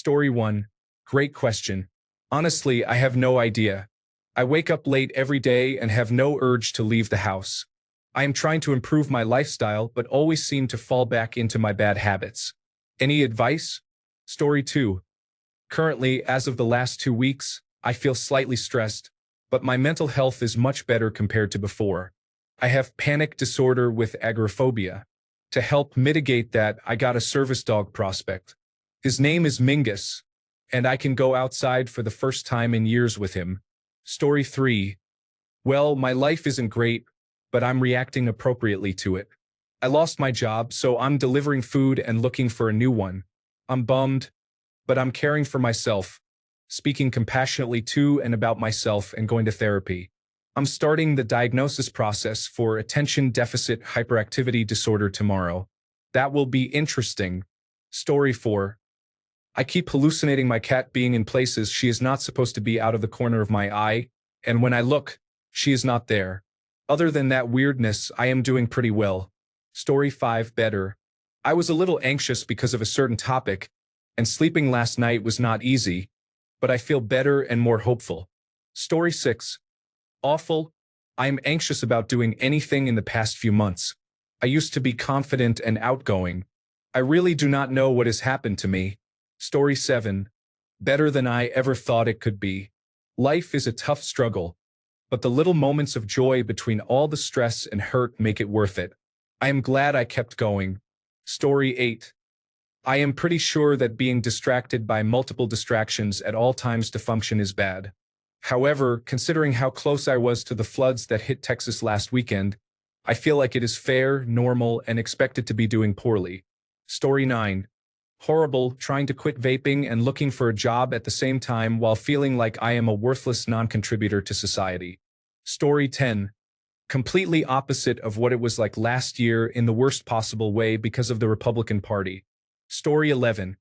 Story 1. Great question. Honestly, I have no idea. I wake up late every day and have no urge to leave the house. I am trying to improve my lifestyle but always seem to fall back into my bad habits. Any advice? Story 2. Currently, as of the last 2 weeks, I feel slightly stressed, but my mental health is much better compared to before. I have panic disorder with agoraphobia. To help mitigate that, I got a service dog prospect. His name is Mingus, and I can go outside for the first time in years with him. Story 3. Well, my life isn't great, but I'm reacting appropriately to it. I lost my job, so I'm delivering food and looking for a new one. I'm bummed, but I'm caring for myself, speaking compassionately to and about myself and going to therapy. I'm starting the diagnosis process for attention deficit hyperactivity disorder tomorrow. That will be interesting. Story 4. I keep hallucinating my cat being in places she is not supposed to be out of the corner of my eye, and when I look, she is not there. Other than that weirdness, I am doing pretty well. Story 5. Better. I was a little anxious because of a certain topic, and sleeping last night was not easy, but I feel better and more hopeful. Story 6. Awful. I am anxious about doing anything in the past few months. I used to be confident and outgoing. I really do not know what has happened to me. Story 7. Better than I ever thought it could be. Life is a tough struggle, but the little moments of joy between all the stress and hurt make it worth it. I am glad I kept going. Story 8. I am pretty sure that being distracted by multiple distractions at all times to function is bad. However, considering how close I was to the floods that hit Texas last weekend, I feel like it is fair, normal, and expected to be doing poorly. Story 9. Horrible, trying to quit vaping and looking for a job at the same time while feeling like I am a worthless non-contributor to society. Story 10. Completely opposite of what it was like last year in the worst possible way because of the Republican Party. Story 11.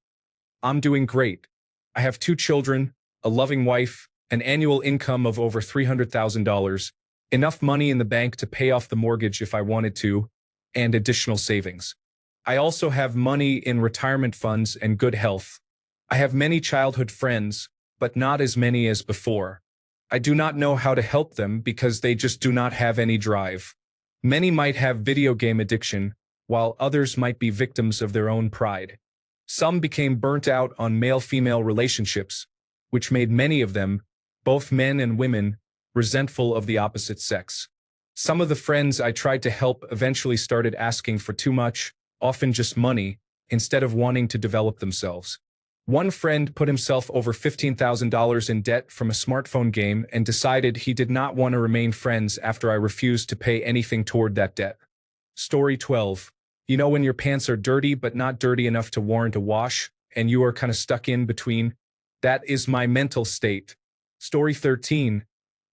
I'm doing great. I have 2 children, a loving wife, an annual income of over $300,000, enough money in the bank to pay off the mortgage if I wanted to, and additional savings. I also have money in retirement funds and good health. I have many childhood friends, but not as many as before. I do not know how to help them because they just do not have any drive. Many might have video game addiction, while others might be victims of their own pride. Some became burnt out on male-female relationships, which made many of them, both men and women, resentful of the opposite sex. Some of the friends I tried to help eventually started asking for too much, often just money, instead of wanting to develop themselves. One friend put himself over $15,000 in debt from a smartphone game and decided he did not want to remain friends after I refused to pay anything toward that debt. Story 12. You know when your pants are dirty but not dirty enough to warrant a wash, and you are kind of stuck in between? That is my mental state. Story 13.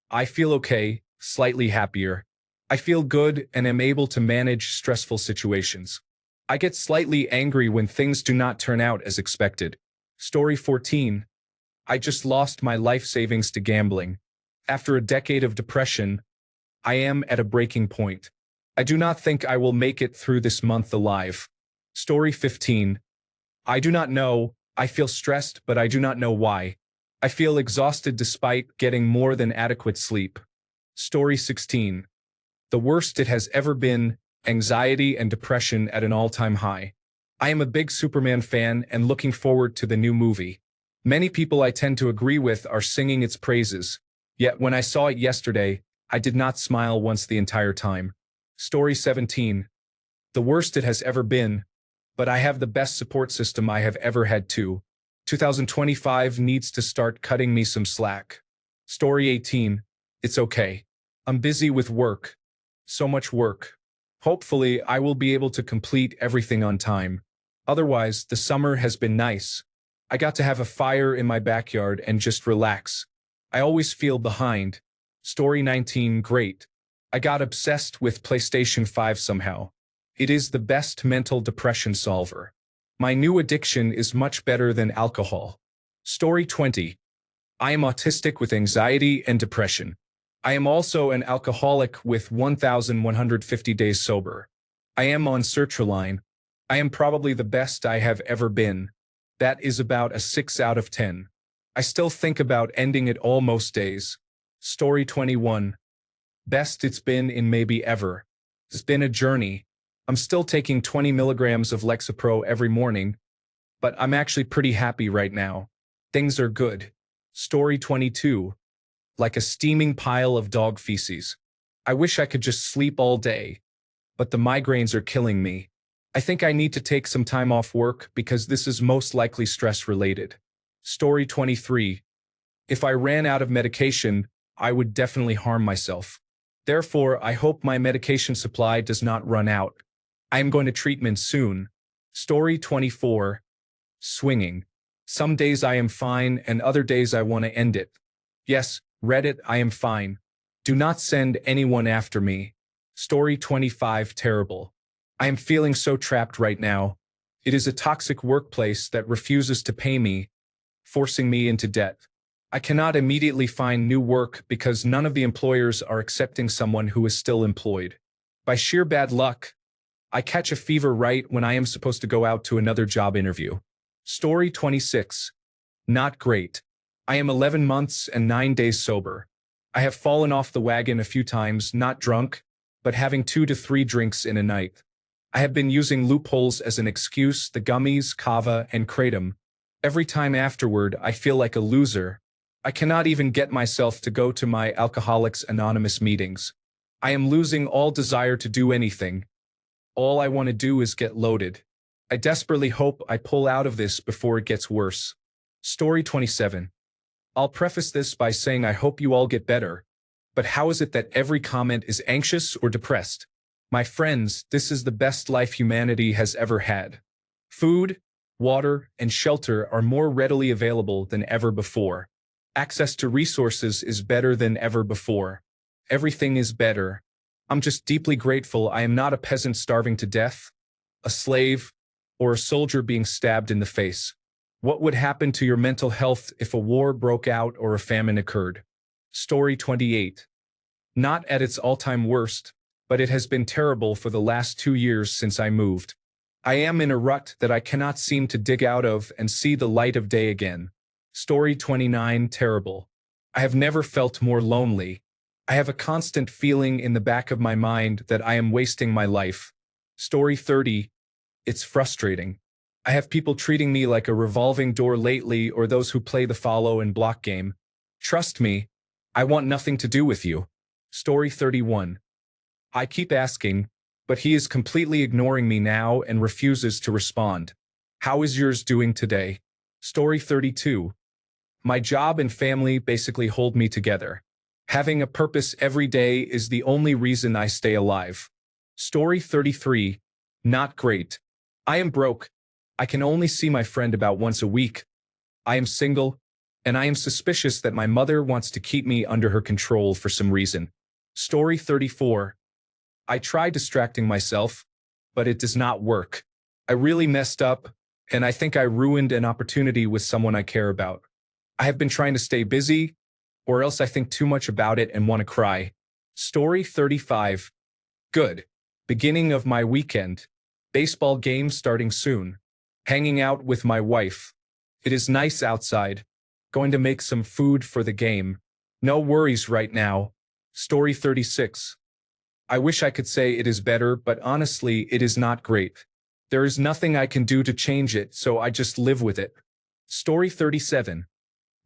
I feel okay, slightly happier. I feel good and am able to manage stressful situations. I get slightly angry when things do not turn out as expected. Story 14. I just lost my life savings to gambling. After a decade of depression, I am at a breaking point. I do not think I will make it through this month alive. Story 15. I do not know. I feel stressed, but I do not know why. I feel exhausted despite getting more than adequate sleep. Story 16. The worst it has ever been, anxiety and depression at an all-time high. I am a big Superman fan and looking forward to the new movie. Many people I tend to agree with are singing its praises, yet when I saw it yesterday, I did not smile once the entire time. Story 17. The worst it has ever been, but I have the best support system I have ever had too. 2025 needs to start cutting me some slack. Story 18. It's okay. I'm busy with work. So much work. Hopefully, I will be able to complete everything on time. Otherwise, the summer has been nice. I got to have a fire in my backyard and just relax. I always feel behind. Story 19. Great. I got obsessed with PlayStation 5 somehow. It is the best mental depression solver. My new addiction is much better than alcohol. Story 20. I am autistic with anxiety and depression. I am also an alcoholic with 1,150 days sober. I am on sertraline. I am probably the best I have ever been. That is about a 6 out of 10. I still think about ending it all most days. Story 21. Best it's been in maybe ever. It's been a journey. I'm still taking 20 milligrams of Lexapro every morning, but I'm actually pretty happy right now. Things are good. Story 22. Like a steaming pile of dog feces. I wish I could just sleep all day, but the migraines are killing me. I think I need to take some time off work because this is most likely stress-related. Story 23. If I ran out of medication, I would definitely harm myself. Therefore, I hope my medication supply does not run out. I am going to treatment soon. Story 24. Swinging. Some days I am fine and other days I want to end it. Yes, Reddit, I am fine. Do not send anyone after me. Story 25. Terrible. I am feeling so trapped right now. It is a toxic workplace that refuses to pay me, forcing me into debt. I cannot immediately find new work because none of the employers are accepting someone who is still employed. By sheer bad luck, I catch a fever right when I am supposed to go out to another job interview. Story 26. Not great. I am 11 months and 9 days sober. I have fallen off the wagon a few times, not drunk, but having 2 to 3 drinks in a night. I have been using loopholes as an excuse, the gummies, kava, and kratom. Every time afterward, I feel like a loser. I cannot even get myself to go to my Alcoholics Anonymous meetings. I am losing all desire to do anything. All I want to do is get loaded. I desperately hope I pull out of this before it gets worse. Story 27. I'll preface this by saying I hope you all get better. But how is it that every comment is anxious or depressed? My friends, this is the best life humanity has ever had. Food, water, and shelter are more readily available than ever before. Access to resources is better than ever before. Everything is better. I'm just deeply grateful I am not a peasant starving to death, a slave, or a soldier being stabbed in the face. What would happen to your mental health if a war broke out or a famine occurred? Story 28. Not at its all-time worst, but it has been terrible for the last 2 years since I moved. I am in a rut that I cannot seem to dig out of and see the light of day again. Story 29. Terrible. I have never felt more lonely. I have a constant feeling in the back of my mind that I am wasting my life. Story 30. It's frustrating. I have people treating me like a revolving door lately, or those who play the follow and block game. Trust me, I want nothing to do with you. Story 31. I keep asking, but he is completely ignoring me now and refuses to respond. How is yours doing today? Story 32. My job and family basically hold me together. Having a purpose every day is the only reason I stay alive. Story 33. Not great. I am broke. I can only see my friend about once a week. I am single, and I am suspicious that my mother wants to keep me under her control for some reason. Story 34. I try distracting myself, but it does not work. I really messed up, and I think I ruined an opportunity with someone I care about. I have been trying to stay busy, or else I think too much about it and want to cry. Story 35. Good. Beginning of my weekend. Baseball game starting soon. Hanging out with my wife. It is nice outside. Going to make some food for the game. No worries right now. Story 36. I wish I could say it is better, but honestly, it is not great. There is nothing I can do to change it, so I just live with it. Story 37.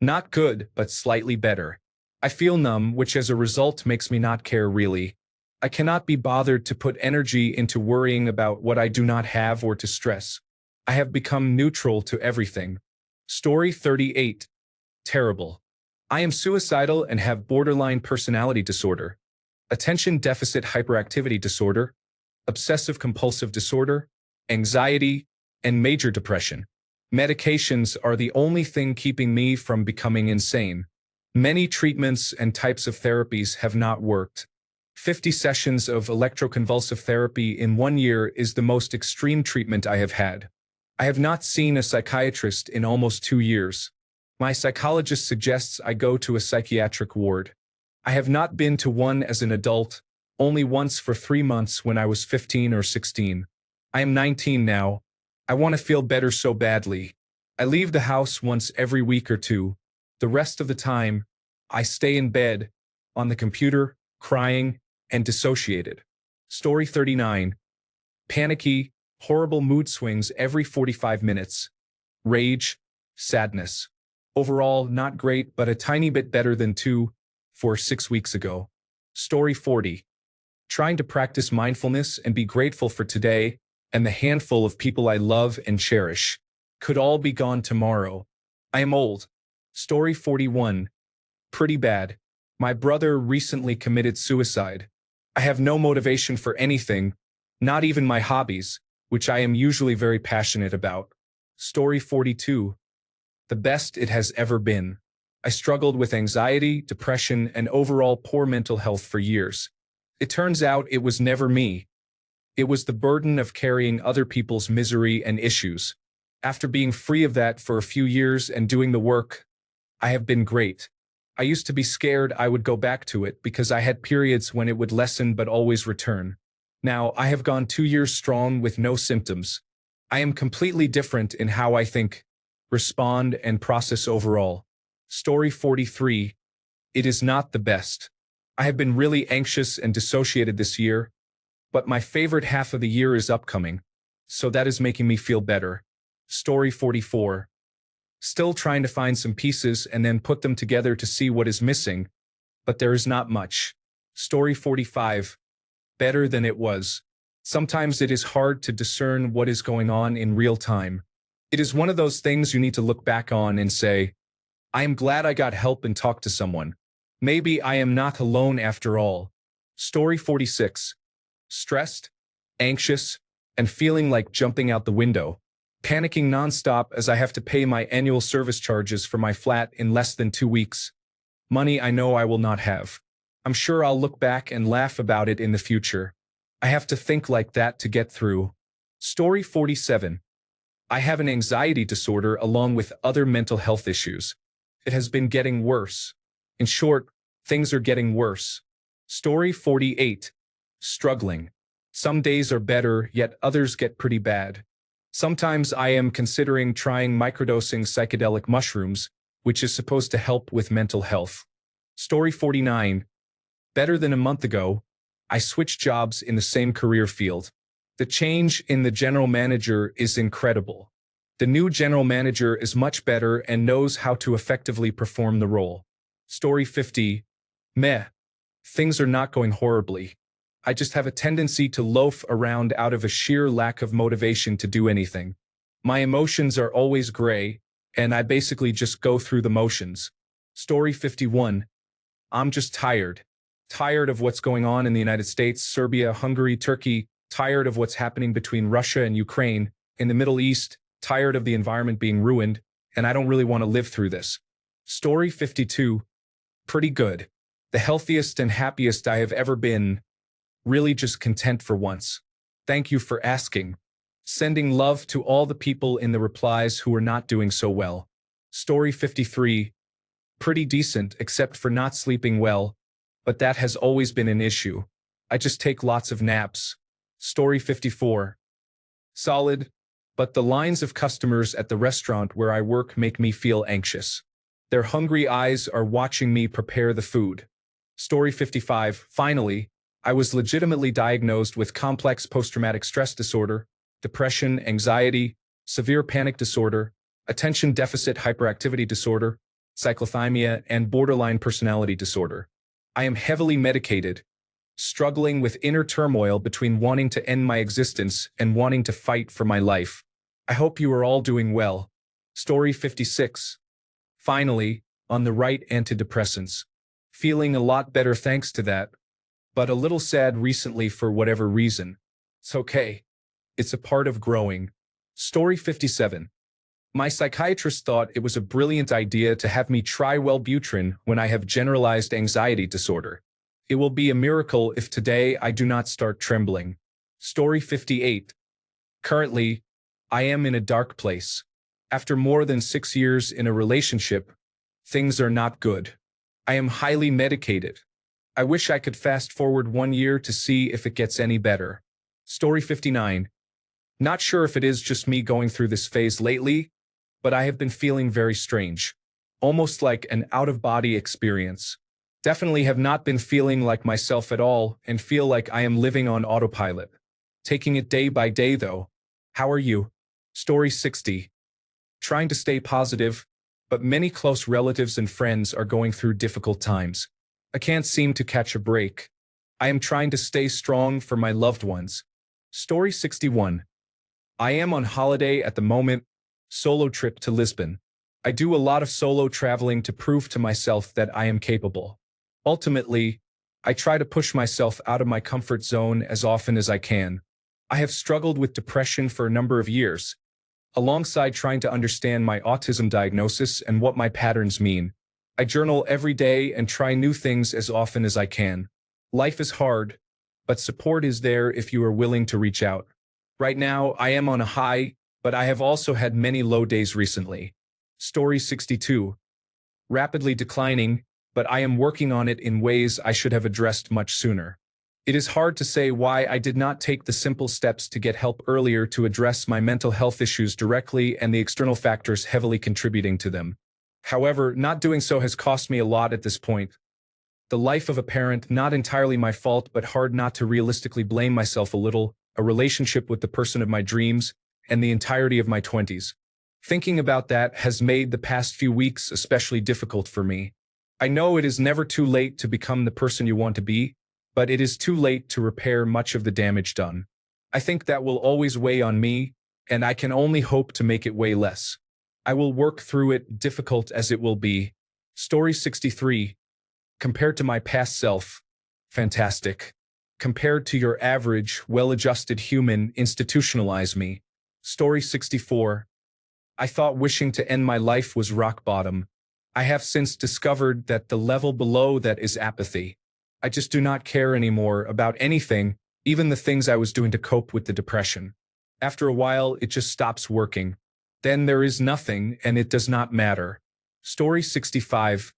Not good, but slightly better. I feel numb, which as a result makes me not care really. I cannot be bothered to put energy into worrying about what I do not have or to stress. I have become neutral to everything. Story 38. Terrible. I am suicidal and have borderline personality disorder, attention deficit hyperactivity disorder, obsessive compulsive disorder, anxiety, and major depression. Medications are the only thing keeping me from becoming insane. Many treatments and types of therapies have not worked. 50 sessions of electroconvulsive therapy in 1 year is the most extreme treatment I have had. I have not seen a psychiatrist in almost 2 years. My psychologist suggests I go to a psychiatric ward. I have not been to one as an adult, only once for 3 months when I was 15 or 16. I am 19 now. I want to feel better so badly. I leave the house once every week or two. The rest of the time, I stay in bed, on the computer, crying, and dissociated. Story 39. Panicky, horrible mood swings every 45 minutes. Rage, sadness. Overall, not great, but a tiny bit better than 6 weeks ago. Story 40. Trying to practice mindfulness and be grateful for today and the handful of people I love and cherish. Could all be gone tomorrow. I am old. Story 41. Pretty bad. My brother recently committed suicide. I have no motivation for anything, not even my hobbies, which I am usually very passionate about. Story 42. The best it has ever been. I struggled with anxiety, depression, and overall poor mental health for years. It turns out it was never me. It was the burden of carrying other people's misery and issues. After being free of that for a few years and doing the work, I have been great. I used to be scared I would go back to it because I had periods when it would lessen but always return. Now, I have gone 2 years strong with no symptoms. I am completely different in how I think, respond, and process overall. Story 43. It is not the best. I have been really anxious and dissociated this year, but my favorite half of the year is upcoming, so that is making me feel better. Story 44. Still trying to find some pieces and then put them together to see what is missing, but there is not much. Story 45. Better than it was. Sometimes it is hard to discern what is going on in real time. It is one of those things you need to look back on and say, I am glad I got help and talked to someone. Maybe I am not alone after all. Story 46. Stressed, anxious, and feeling like jumping out the window. Panicking nonstop as I have to pay my annual service charges for my flat in less than 2 weeks. Money I know I will not have. I'm sure I'll look back and laugh about it in the future. I have to think like that to get through. Story 47. I have an anxiety disorder along with other mental health issues. It has been getting worse. In short, things are getting worse. Story 48. Struggling. Some days are better, yet others get pretty bad. Sometimes I am considering trying microdosing psychedelic mushrooms, which is supposed to help with mental health. Story 49. Better than a month ago, I switched jobs in the same career field. The change in the general manager is incredible. The new general manager is much better and knows how to effectively perform the role. Story 50. Meh. Things are not going horribly. I just have a tendency to loaf around out of a sheer lack of motivation to do anything. My emotions are always gray, and I basically just go through the motions. Story 51. I'm just tired. Tired of what's going on in the United States, Serbia, Hungary, Turkey, tired of what's happening between Russia and Ukraine, in the Middle East, tired of the environment being ruined, and I don't really want to live through this. Story 52. Pretty good. The healthiest and happiest I have ever been. Really just content for once. Thank you for asking. Sending love to all the people in the replies who are not doing so well. Story 53. Pretty decent except for not sleeping well, but that has always been an issue. I just take lots of naps. Story 54. Solid, but the lines of customers at the restaurant where I work make me feel anxious. Their hungry eyes are watching me prepare the food. Story 55. Finally, I was legitimately diagnosed with complex post-traumatic stress disorder, depression, anxiety, severe panic disorder, attention deficit hyperactivity disorder, cyclothymia, and borderline personality disorder. I am heavily medicated, struggling with inner turmoil between wanting to end my existence and wanting to fight for my life. I hope you are all doing well. Story 56. Finally, on the right antidepressants. Feeling a lot better thanks to that, but a little sad recently for whatever reason. It's okay. It's a part of growing. Story 57. My psychiatrist thought it was a brilliant idea to have me try Wellbutrin when I have generalized anxiety disorder. It will be a miracle if today I do not start trembling. Story 58. Currently, I am in a dark place. After more than 6 years in a relationship, things are not good. I am highly medicated. I wish I could fast forward 1 year to see if it gets any better. Story 59. Not sure if it is just me going through this phase lately, but I have been feeling very strange. Almost like an out-of-body experience. Definitely have not been feeling like myself at all and feel like I am living on autopilot. Taking it day by day though. How are you? Story 60. Trying to stay positive, but many close relatives and friends are going through difficult times. I can't seem to catch a break. I am trying to stay strong for my loved ones. Story 61. I am on holiday at the moment, solo trip to Lisbon. I do a lot of solo traveling to prove to myself that I am capable. Ultimately, I try to push myself out of my comfort zone as often as I can. I have struggled with depression for a number of years, alongside trying to understand my autism diagnosis and what my patterns mean. I journal every day and try new things as often as I can. Life is hard, but support is there if you are willing to reach out. Right now, I am on a high, but I have also had many low days recently. Story 62. Rapidly declining, but I am working on it in ways I should have addressed much sooner. It is hard to say why I did not take the simple steps to get help earlier to address my mental health issues directly and the external factors heavily contributing to them. However, not doing so has cost me a lot at this point. The life of a parent, not entirely my fault, but hard not to realistically blame myself a little, a relationship with the person of my dreams, and the entirety of my 20s. Thinking about that has made the past few weeks especially difficult for me. I know it is never too late to become the person you want to be, but it is too late to repair much of the damage done. I think that will always weigh on me, and I can only hope to make it weigh less. I will work through it, difficult as it will be. Story 63. Compared to my past self, fantastic. Compared to your average, well-adjusted human, institutionalize me. Story 64. I thought wishing to end my life was rock bottom. I have since discovered that the level below that is apathy. I just do not care anymore about anything, even the things I was doing to cope with the depression. After a while, it just stops working. Then there is nothing, and it does not matter. Story 65.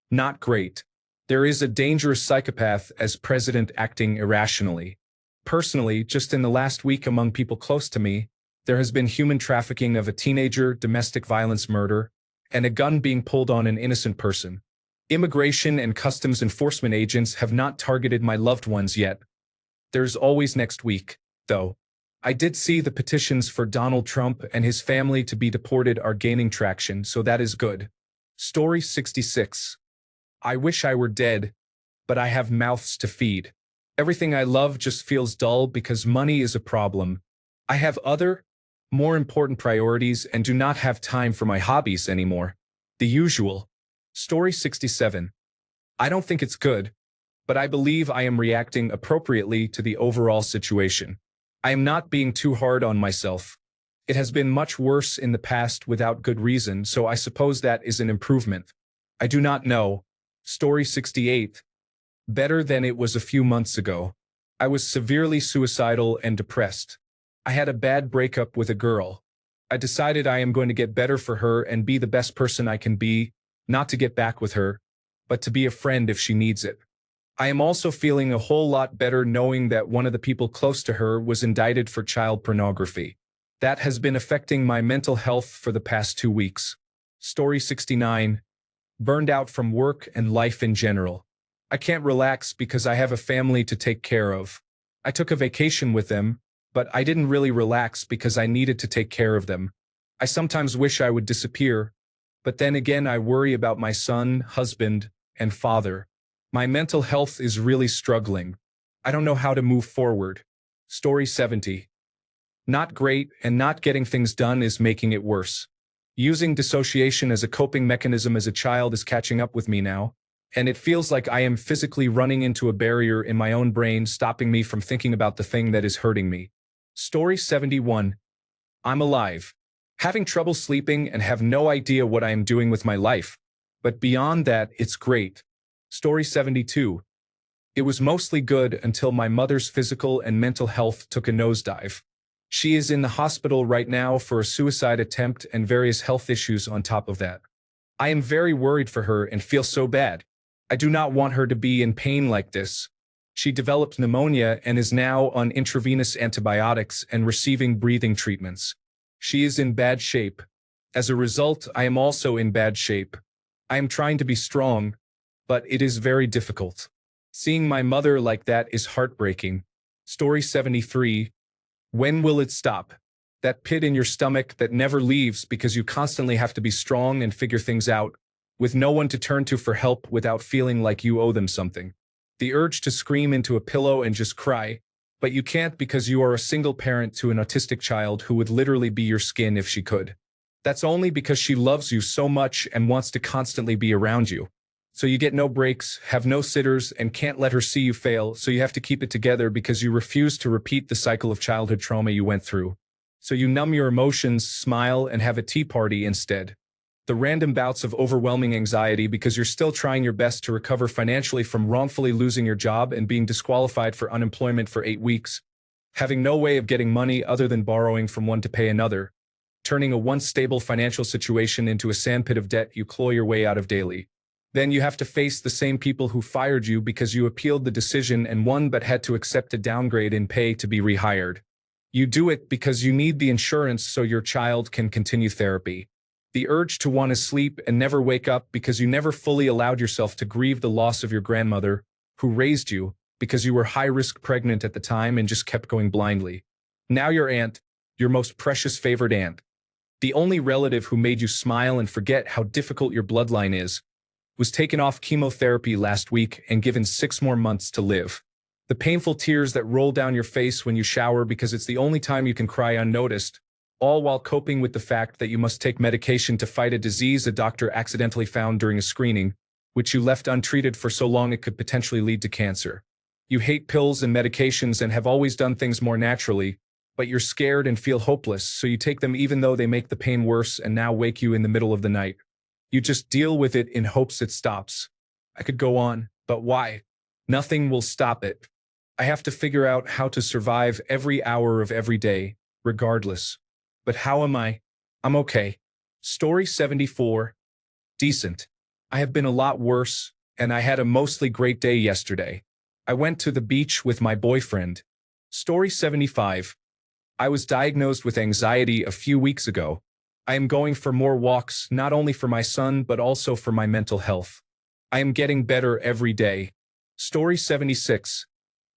Not great. There is a dangerous psychopath as president acting irrationally. Personally, just in the last week among people close to me, there has been human trafficking of a teenager, domestic violence murder, and a gun being pulled on an innocent person. Immigration and customs enforcement agents have not targeted my loved ones yet. There's always next week, though. I did see the petitions for Donald Trump and his family to be deported are gaining traction, so that is good. Story 66. I wish I were dead, but I have mouths to feed. Everything I love just feels dull because money is a problem. I have other, more important priorities and do not have time for my hobbies anymore. The usual. Story 67. I don't think it's good, but I believe I am reacting appropriately to the overall situation. I am not being too hard on myself. It has been much worse in the past without good reason, so I suppose that is an improvement. I do not know. Story 68. Better than it was a few months ago. I was severely suicidal and depressed. I had a bad breakup with a girl. I decided I am going to get better for her and be the best person I can be, not to get back with her, but to be a friend if she needs it. I am also feeling a whole lot better knowing that one of the people close to her was indicted for child pornography. That has been affecting my mental health for the past 2 weeks. Story 69. Burned out from work and life in general. I can't relax because I have a family to take care of. I took a vacation with them, but I didn't really relax because I needed to take care of them. I sometimes wish I would disappear, but then again I worry about my son, husband, and father. My mental health is really struggling. I don't know how to move forward. Story 70. Not great, and not getting things done is making it worse. Using dissociation as a coping mechanism as a child is catching up with me now, and it feels like I am physically running into a barrier in my own brain, stopping me from thinking about the thing that is hurting me. Story 71. I'm alive. Having trouble sleeping and have no idea what I am doing with my life. But beyond that, it's great. Story 72. It was mostly good until my mother's physical and mental health took a nosedive. She is in the hospital right now for a suicide attempt and various health issues on top of that. I am very worried for her and feel so bad. I do not want her to be in pain like this. She developed pneumonia and is now on intravenous antibiotics and receiving breathing treatments. She is in bad shape. As a result, I am also in bad shape. I am trying to be strong, but it is very difficult. Seeing my mother like that is heartbreaking. Story 73. When will it stop? That pit in your stomach that never leaves because you constantly have to be strong and figure things out, with no one to turn to for help without feeling like you owe them something. The urge to scream into a pillow and just cry, but you can't because you are a single parent to an autistic child who would literally be your skin if she could. That's only because she loves you so much and wants to constantly be around you. So you get no breaks, have no sitters, and can't let her see you fail, so you have to keep it together because you refuse to repeat the cycle of childhood trauma you went through. So you numb your emotions, smile, and have a tea party instead. The random bouts of overwhelming anxiety because you're still trying your best to recover financially from wrongfully losing your job and being disqualified for unemployment for 8 weeks. Having no way of getting money other than borrowing from one to pay another. Turning a once stable financial situation into a sandpit of debt you claw your way out of daily. Then you have to face the same people who fired you because you appealed the decision and won but had to accept a downgrade in pay to be rehired. You do it because you need the insurance so your child can continue therapy. The urge to want to sleep and never wake up because you never fully allowed yourself to grieve the loss of your grandmother, who raised you, because you were high-risk pregnant at the time and just kept going blindly. Now your aunt, your most precious favorite aunt, the only relative who made you smile and forget how difficult your bloodline is, was taken off chemotherapy last week and given 6 more months to live. The painful tears that roll down your face when you shower because it's the only time you can cry unnoticed, all while coping with the fact that you must take medication to fight a disease a doctor accidentally found during a screening, which you left untreated for so long it could potentially lead to cancer. You hate pills and medications and have always done things more naturally, but you're scared and feel hopeless, so you take them even though they make the pain worse and now wake you in the middle of the night. You just deal with it in hopes it stops. I could go on, but why? Nothing will stop it. I have to figure out how to survive every hour of every day, regardless. But how am I? I'm okay. Story 74. Decent. I have been a lot worse, and I had a mostly great day yesterday. I went to the beach with my boyfriend. Story 75. I was diagnosed with anxiety a few weeks ago. I am going for more walks, not only for my son, but also for my mental health. I am getting better every day. Story 76.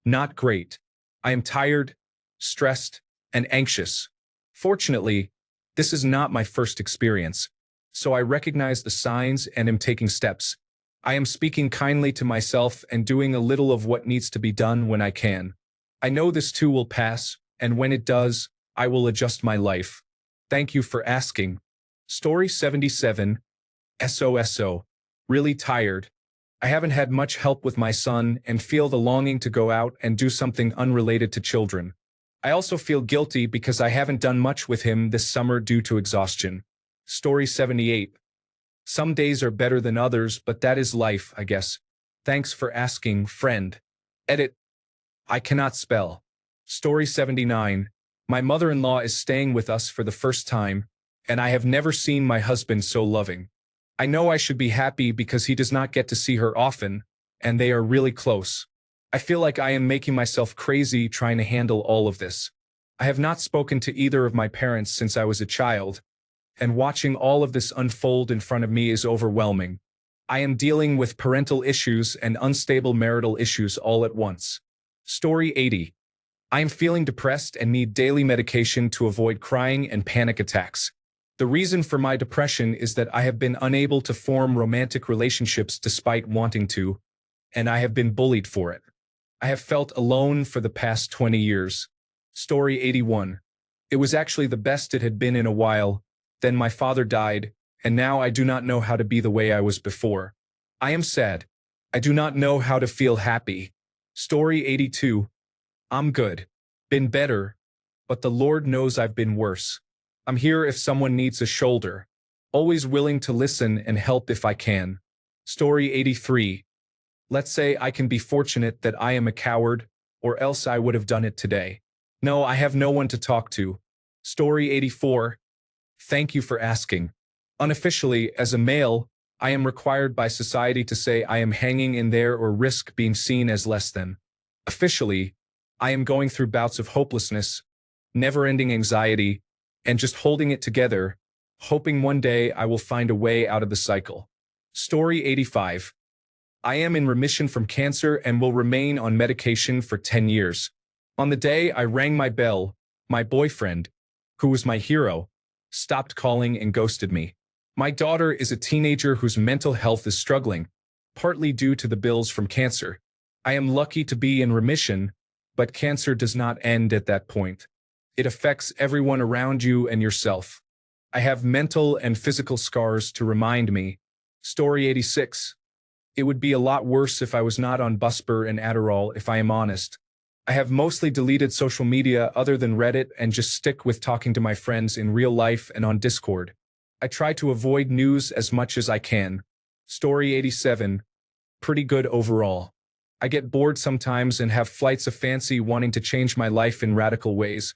Not great. I am tired, stressed, and anxious. Fortunately, this is not my first experience, so I recognize the signs and am taking steps. I am speaking kindly to myself and doing a little of what needs to be done when I can. I know this too will pass, and when it does, I will adjust my life. Thank you for asking. Story 77. SOSO. Really tired. I haven't had much help with my son and feel the longing to go out and do something unrelated to children. I also feel guilty because I haven't done much with him this summer due to exhaustion. Story 78. Some days are better than others, but that is life, I guess. Thanks for asking, friend. Edit. I cannot spell. Story 79. My mother-in-law is staying with us for the first time, and I have never seen my husband so loving. I know I should be happy because he does not get to see her often, and they are really close. I feel like I am making myself crazy trying to handle all of this. I have not spoken to either of my parents since I was a child, and watching all of this unfold in front of me is overwhelming. I am dealing with parental issues and unstable marital issues all at once. Story 80. I am feeling depressed and need daily medication to avoid crying and panic attacks. The reason for my depression is that I have been unable to form romantic relationships despite wanting to, and I have been bullied for it. I have felt alone for the past 20 years. Story 81. It was actually the best it had been in a while. Then my father died, and now I do not know how to be the way I was before. I am sad. I do not know how to feel happy. Story 82. I'm good. Been better, but the Lord knows I've been worse. I'm here if someone needs a shoulder. Always willing to listen and help if I can. Story 83. Let's say I can be fortunate that I am a coward, or else I would have done it today. No, I have no one to talk to. Story 84. Thank you for asking. Unofficially, as a male, I am required by society to say I am hanging in there or risk being seen as less than. Officially, I am going through bouts of hopelessness, never-ending anxiety, and just holding it together, hoping one day I will find a way out of the cycle. Story 85. I am in remission from cancer and will remain on medication for 10 years. On the day I rang my bell, my boyfriend, who was my hero, stopped calling and ghosted me. My daughter is a teenager whose mental health is struggling, partly due to the bills from cancer. I am lucky to be in remission, but cancer does not end at that point. It affects everyone around you and yourself. I have mental and physical scars to remind me. Story 86. It would be a lot worse if I was not on Busper and Adderall, if I am honest. I have mostly deleted social media other than Reddit and just stick with talking to my friends in real life and on Discord. I try to avoid news as much as I can. Story 87. Pretty good overall. I get bored sometimes and have flights of fancy wanting to change my life in radical ways.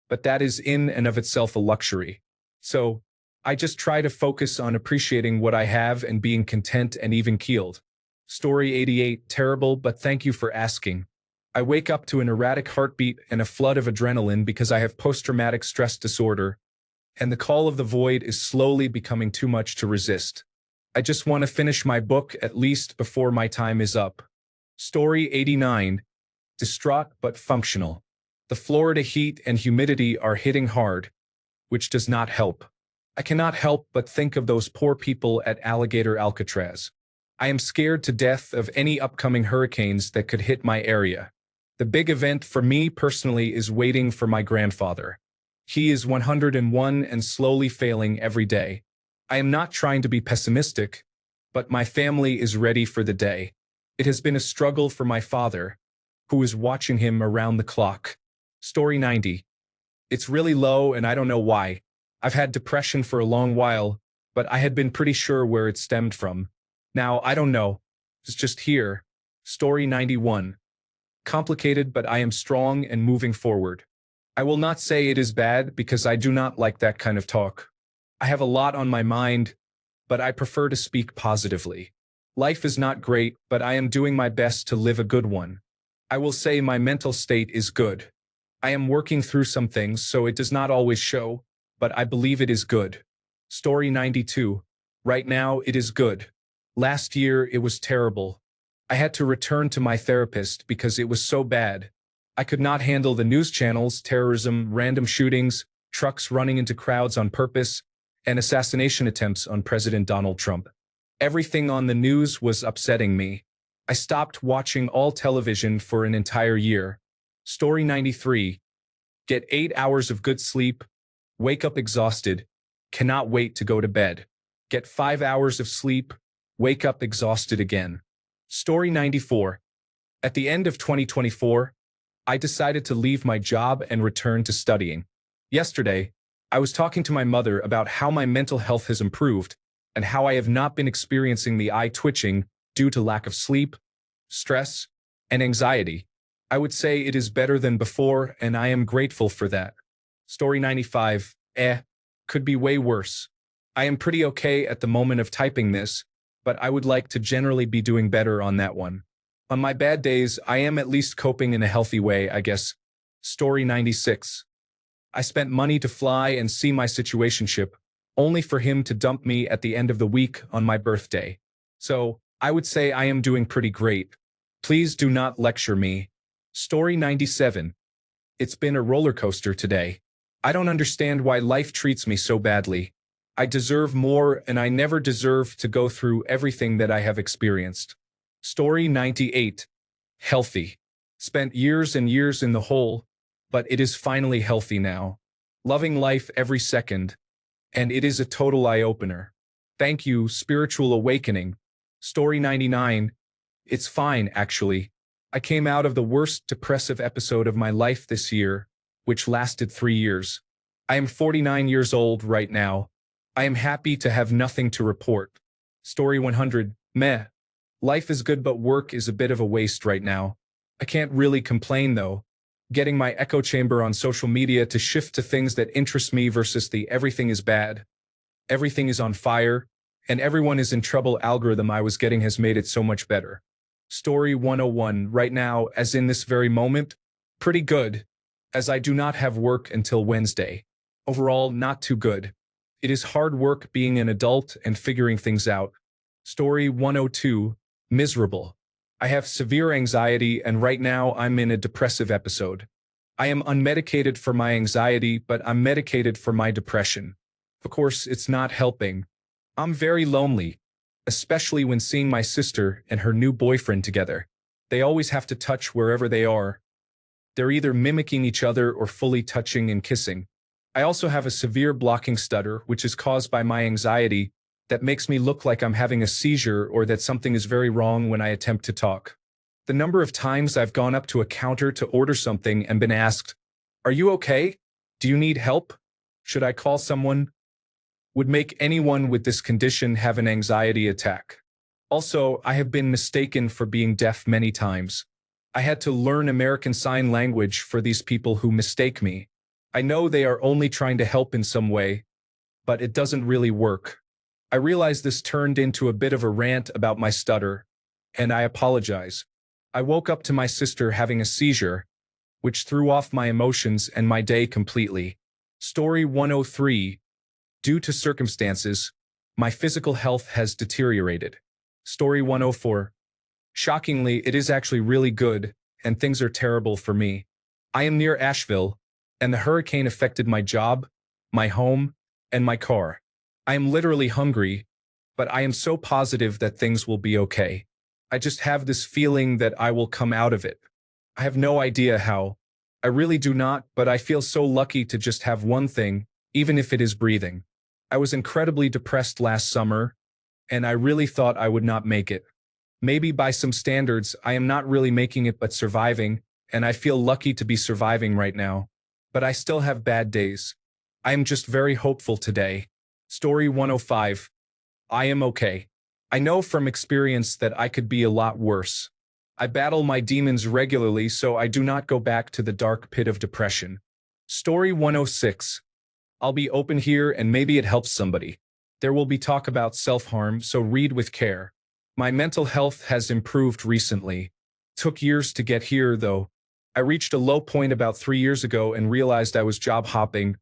But that is in and of itself a luxury. So, I just try to focus on appreciating what I have and being content and even-keeled. Story 88. Terrible, but thank you for asking. I wake up to an erratic heartbeat and a flood of adrenaline because I have post-traumatic stress disorder, and the call of the void is slowly becoming too much to resist. I just want to finish my book at least before my time is up. Story 89. Distraught but functional. The Florida heat and humidity are hitting hard, which does not help. I cannot help but think of those poor people at Alligator Alcatraz. I am scared to death of any upcoming hurricanes that could hit my area. The big event for me personally is waiting for my grandfather. He is 101 and slowly failing every day. I am not trying to be pessimistic, but my family is ready for the day. It has been a struggle for my father, who is watching him around the clock. Story 90. It's really low and I don't know why. I've had depression for a long while, but I had been pretty sure where it stemmed from. Now, I don't know. It's just here. Story 91. Complicated, but I am strong and moving forward. I will not say it is bad because I do not like that kind of talk. I have a lot on my mind, but I prefer to speak positively. Life is not great, but I am doing my best to live a good one. I will say my mental state is good. I am working through some things, so it does not always show, but I believe it is good. Story 92. Right now, it is good. Last year, it was terrible. I had to return to my therapist because it was so bad. I could not handle the news channels, terrorism, random shootings, trucks running into crowds on purpose, and assassination attempts on President Donald Trump. Everything on the news was upsetting me. I stopped watching all television for an entire year. Story 93. Get 8 hours of good sleep, wake up exhausted, cannot wait to go to bed. Get 5 hours of sleep, wake up exhausted again. Story 94. At the end of 2024, I decided to leave my job and return to studying. Yesterday, I was talking to my mother about how my mental health has improved and how I have not been experiencing the eye twitching due to lack of sleep, stress, and anxiety. I would say it is better than before, and I am grateful for that. Story 95. Could be way worse. I am pretty okay at the moment of typing this, but I would like to generally be doing better on that one. On my bad days, I am at least coping in a healthy way, I guess. Story 96. I spent money to fly and see my situationship, only for him to dump me at the end of the week on my birthday. So, I would say I am doing pretty great. Please do not lecture me. Story 97. It's been a roller coaster today. I don't understand why life treats me so badly. I deserve more, and I never deserve to go through everything that I have experienced. Story 98. Healthy. Spent years and years in the hole, but it is finally healthy now. Loving life every second. And it is a total eye-opener. Thank you, spiritual awakening. Story 99. It's fine, actually. I came out of the worst depressive episode of my life this year, which lasted 3 years. I am 49 years old right now. I am happy to have nothing to report. Story 100. Meh. Life is good, but work is a bit of a waste right now. I can't really complain though. Getting my echo chamber on social media to shift to things that interest me versus the everything is bad, everything is on fire, and everyone is in trouble algorithm I was getting has made it so much better. Story 101. Right now, as in this very moment, pretty good, as I do not have work until Wednesday. Overall, not too good. It is hard work being an adult and figuring things out. Story 102, Miserable. I have severe anxiety and right now I'm in a depressive episode. I am unmedicated for my anxiety, but I'm medicated for my depression. Of course, it's not helping. I'm very lonely, especially when seeing my sister and her new boyfriend together. They always have to touch wherever they are. They're either mimicking each other or fully touching and kissing. I also have a severe blocking stutter, which is caused by my anxiety, that makes me look like I'm having a seizure or that something is very wrong when I attempt to talk. The number of times I've gone up to a counter to order something and been asked, "Are you okay? Do you need help? Should I call someone?" would make anyone with this condition have an anxiety attack. Also, I have been mistaken for being deaf many times. I had to learn American Sign Language for these people who mistake me. I know they are only trying to help in some way, but it doesn't really work. I realize this turned into a bit of a rant about my stutter, and I apologize. I woke up to my sister having a seizure, which threw off my emotions and my day completely. Story 103. Due to circumstances, my physical health has deteriorated. Story 104. Shockingly, it is actually really good, and things are terrible for me. I am near Asheville, and the hurricane affected my job, my home, and my car. I am literally hungry, but I am so positive that things will be okay. I just have this feeling that I will come out of it. I have no idea how. I really do not, but I feel so lucky to just have one thing, even if it is breathing. I was incredibly depressed last summer, and I really thought I would not make it. Maybe by some standards, I am not really making it but surviving, and I feel lucky to be surviving right now. But I still have bad days. I am just very hopeful today. Story 105. I am okay. I know from experience that I could be a lot worse. I battle my demons regularly so I do not go back to the dark pit of depression. Story 106. I'll be open here and maybe it helps somebody. There will be talk about self-harm, so read with care. My mental health has improved recently. Took years to get here, though. I reached a low point about 3 years ago and realized I was job hopping,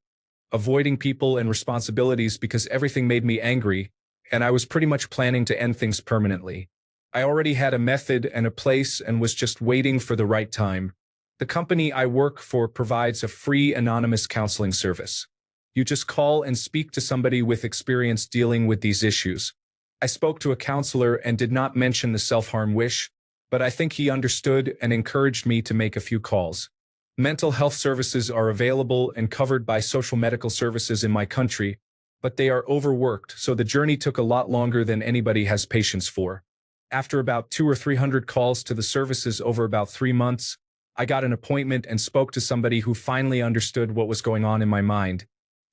avoiding people and responsibilities because everything made me angry, and I was pretty much planning to end things permanently. I already had a method and a place and was just waiting for the right time. The company I work for provides a free anonymous counseling service. You just call and speak to somebody with experience dealing with these issues. I spoke to a counselor and did not mention the self-harm wish, but I think he understood and encouraged me to make a few calls. Mental health services are available and covered by social medical services in my country, but they are overworked, so the journey took a lot longer than anybody has patience for. After about 200 or 300 calls to the services over about 3 months, I got an appointment and spoke to somebody who finally understood what was going on in my mind.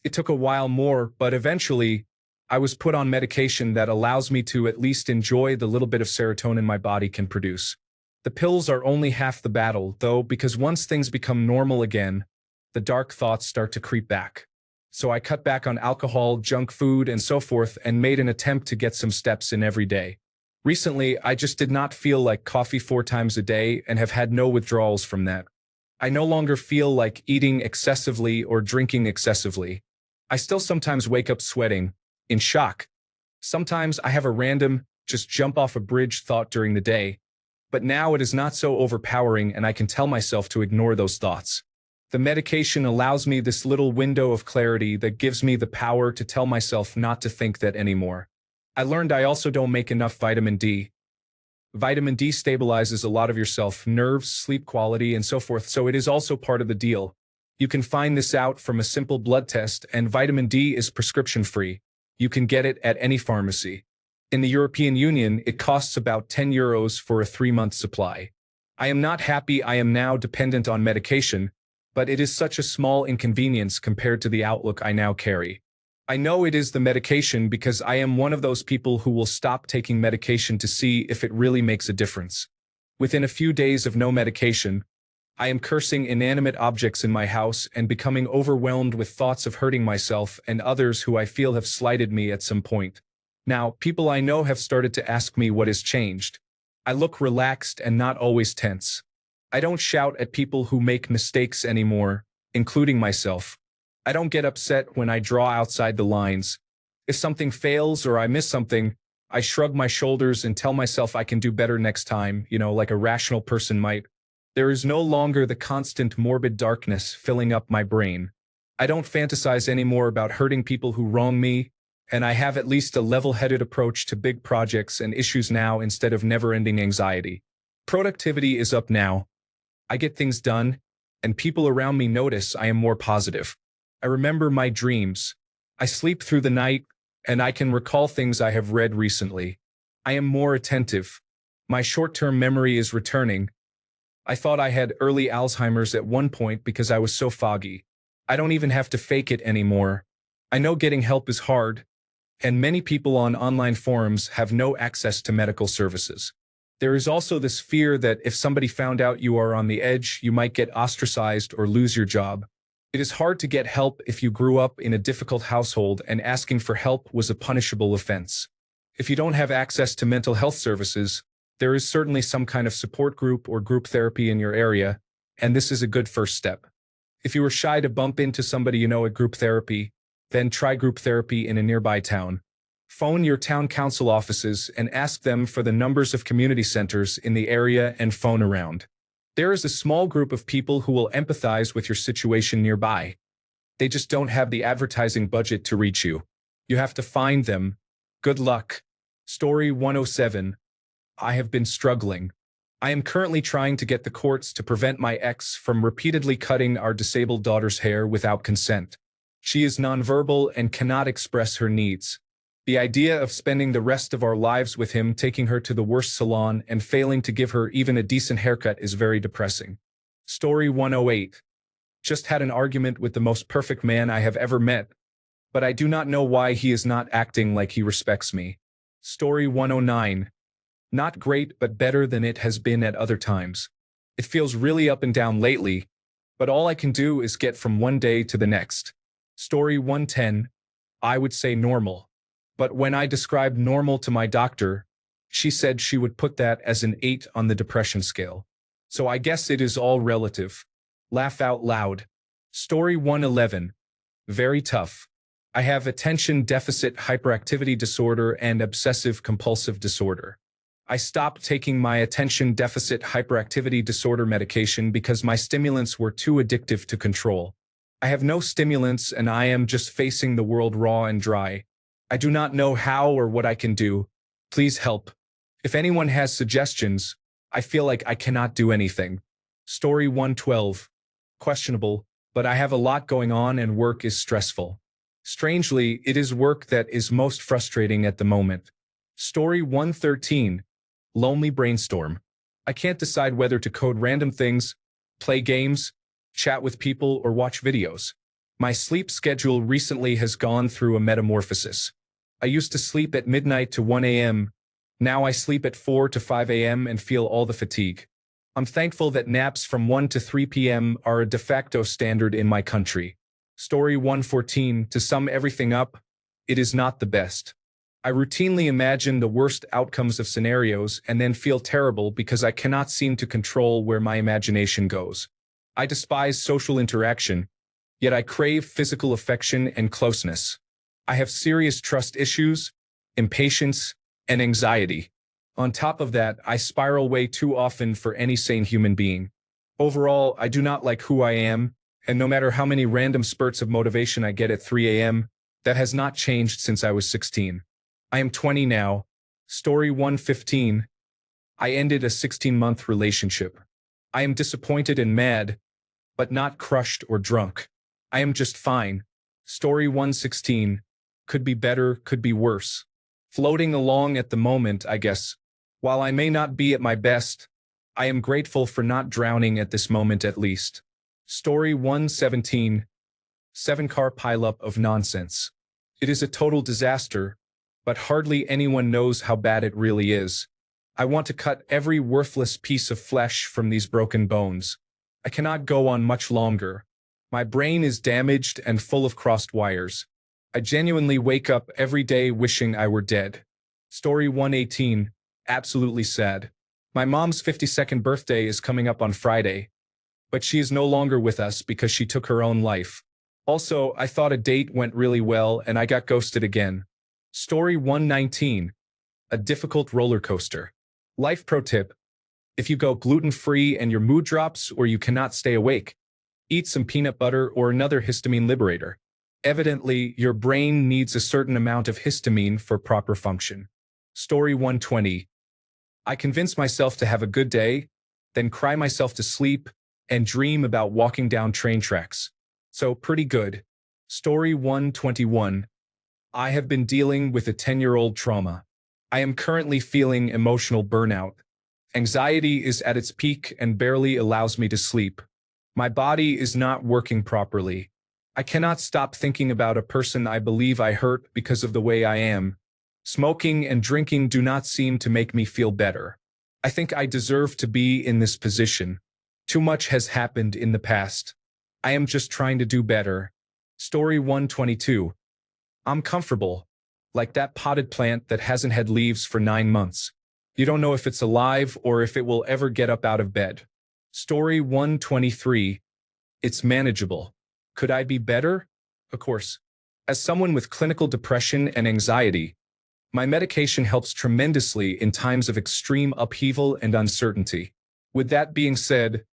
It took a while more, but eventually, I was put on medication that allows me to at least enjoy the little bit of serotonin my body can produce. The pills are only half the battle, though, because once things become normal again, the dark thoughts start to creep back. So I cut back on alcohol, junk food, and so forth, and made an attempt to get some steps in every day. Recently, I just did not feel like coffee 4 times a day and have had no withdrawals from that. I no longer feel like eating excessively or drinking excessively. I still sometimes wake up sweating, in shock. Sometimes I have a random, just jump off a bridge thought during the day, but now it is not so overpowering and I can tell myself to ignore those thoughts. The medication allows me this little window of clarity that gives me the power to tell myself not to think that anymore. I learned I also don't make enough vitamin D. Vitamin D stabilizes a lot of yourself, nerves, sleep quality, and so forth, so it is also part of the deal. You can find this out from a simple blood test, and vitamin D is prescription-free. You can get it at any pharmacy. In the European Union, it costs about €10 for a 3-month supply. I am not happy I am now dependent on medication, but it is such a small inconvenience compared to the outlook I now carry. I know it is the medication because I am one of those people who will stop taking medication to see if it really makes a difference. Within a few days of no medication, I am cursing inanimate objects in my house and becoming overwhelmed with thoughts of hurting myself and others who I feel have slighted me at some point. Now, people I know have started to ask me what has changed. I look relaxed and not always tense. I don't shout at people who make mistakes anymore, including myself. I don't get upset when I draw outside the lines. If something fails or I miss something, I shrug my shoulders and tell myself I can do better next time, like a rational person might. There is no longer the constant morbid darkness filling up my brain. I don't fantasize anymore about hurting people who wrong me, and I have at least a level-headed approach to big projects and issues now instead of never-ending anxiety. Productivity is up now. I get things done, and people around me notice I am more positive. I remember my dreams. I sleep through the night, and I can recall things I have read recently. I am more attentive. My short-term memory is returning. I thought I had early Alzheimer's at one point because I was so foggy. I don't even have to fake it anymore. I know getting help is hard, and many people on online forums have no access to medical services. There is also this fear that if somebody found out you are on the edge, you might get ostracized or lose your job. It is hard to get help if you grew up in a difficult household and asking for help was a punishable offense. If you don't have access to mental health services, there is certainly some kind of support group or group therapy in your area, and this is a good first step. If you are shy to bump into somebody you know at group therapy, then try group therapy in a nearby town. Phone your town council offices and ask them for the numbers of community centers in the area and phone around. There is a small group of people who will empathize with your situation nearby. They just don't have the advertising budget to reach you. You have to find them. Good luck. Story 107. I have been struggling. I am currently trying to get the courts to prevent my ex from repeatedly cutting our disabled daughter's hair without consent. She is nonverbal and cannot express her needs. The idea of spending the rest of our lives with him, taking her to the worst salon and failing to give her even a decent haircut is very depressing. Story 108. Just had an argument with the most perfect man I have ever met, but I do not know why he is not acting like he respects me. Story 109. Not great, but better than it has been at other times. It feels really up and down lately, but all I can do is get from one day to the next. Story 110. I would say normal. But when I described normal to my doctor, she said she would put that as an 8 on the depression scale. So I guess it is all relative. Laugh out loud. Story 111. Very tough. I have attention deficit hyperactivity disorder and obsessive compulsive disorder. I stopped taking my attention deficit hyperactivity disorder medication because my stimulants were too addictive to control. I have no stimulants and I am just facing the world raw and dry. I do not know how or what I can do. Please help. If anyone has suggestions, I feel like I cannot do anything. Story 112. Questionable, but I have a lot going on and work is stressful. Strangely, it is work that is most frustrating at the moment. Story 113. Lonely brainstorm. I can't decide whether to code random things, play games, chat with people, or watch videos. My sleep schedule recently has gone through a metamorphosis. I used to sleep at midnight to 1 a.m. Now I sleep at 4 to 5 a.m. and feel all the fatigue. I'm thankful that naps from 1 to 3 p.m. are a de facto standard in my country. Story 114. To sum everything up, it is not the best. I routinely imagine the worst outcomes of scenarios and then feel terrible because I cannot seem to control where my imagination goes. I despise social interaction, yet I crave physical affection and closeness. I have serious trust issues, impatience, and anxiety. On top of that, I spiral way too often for any sane human being. Overall, I do not like who I am, and no matter how many random spurts of motivation I get at 3 a.m., that has not changed since I was 16. I am 20 now. Story 115. I ended a 16-month relationship. I am disappointed and mad, but not crushed or drunk. I am just fine. Story 116. Could be better, could be worse. Floating along at the moment, I guess. While I may not be at my best, I am grateful for not drowning at this moment at least. Story 117. 7-car pileup of nonsense. It is a total disaster, but hardly anyone knows how bad it really is. I want to cut every worthless piece of flesh from these broken bones. I cannot go on much longer. My brain is damaged and full of crossed wires. I genuinely wake up every day wishing I were dead. Story 118. Absolutely sad. My mom's 52nd birthday is coming up on Friday, but she is no longer with us because she took her own life. Also, I thought a date went really well and I got ghosted again. Story 119. A difficult roller coaster. Life pro tip. If you go gluten-free and your mood drops or you cannot stay awake, eat some peanut butter or another histamine liberator. Evidently, your brain needs a certain amount of histamine for proper function. Story 120. I convince myself to have a good day, then cry myself to sleep and dream about walking down train tracks. So pretty good. Story 121. I have been dealing with a 10-year-old trauma. I am currently feeling emotional burnout. Anxiety is at its peak and barely allows me to sleep. My body is not working properly. I cannot stop thinking about a person I believe I hurt because of the way I am. Smoking and drinking do not seem to make me feel better. I think I deserve to be in this position. Too much has happened in the past. I am just trying to do better. Story 122. I'm comfortable, like that potted plant that hasn't had leaves for 9 months. You don't know if it's alive or if it will ever get up out of bed. Story 123. It's manageable. Could I be better? Of course. As someone with clinical depression and anxiety, my medication helps tremendously in times of extreme upheaval and uncertainty. With that being said,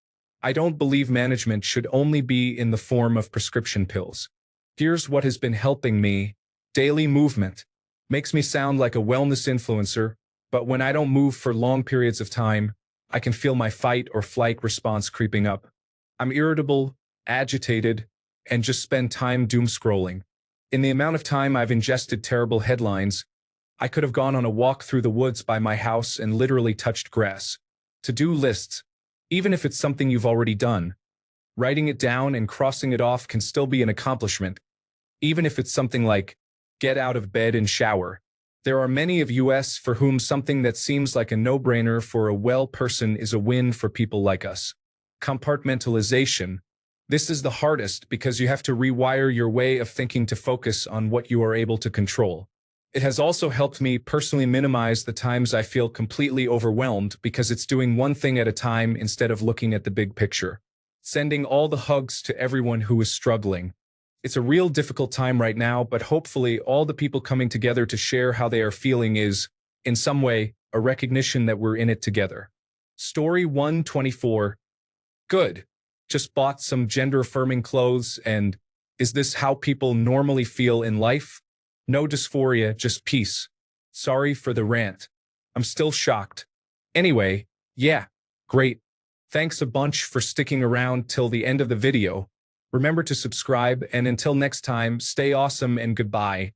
I don't believe management should only be in the form of prescription pills. Here's what has been helping me. Daily movement. Makes me sound like a wellness influencer, but when I don't move for long periods of time, I can feel my fight or flight response creeping up. I'm irritable, agitated, and just spend time doom scrolling. In the amount of time I've ingested terrible headlines, I could have gone on a walk through the woods by my house and literally touched grass. To-do lists. Even if it's something you've already done, writing it down and crossing it off can still be an accomplishment. Even if it's something like, get out of bed and shower. There are many of us for whom something that seems like a no-brainer for a well person is a win for people like us. Compartmentalization. This is the hardest because you have to rewire your way of thinking to focus on what you are able to control. It has also helped me personally minimize the times I feel completely overwhelmed because it's doing one thing at a time instead of looking at the big picture. Sending all the hugs to everyone who is struggling. It's a real difficult time right now, but hopefully all the people coming together to share how they are feeling is, in some way, a recognition that we're in it together. Story 124. Good. Just bought some gender-affirming clothes and, is this how people normally feel in life? No dysphoria, just peace. Sorry for the rant. I'm still shocked. Anyway, yeah, great. Thanks a bunch for sticking around till the end of the video. Remember to subscribe, and until next time, stay awesome and goodbye.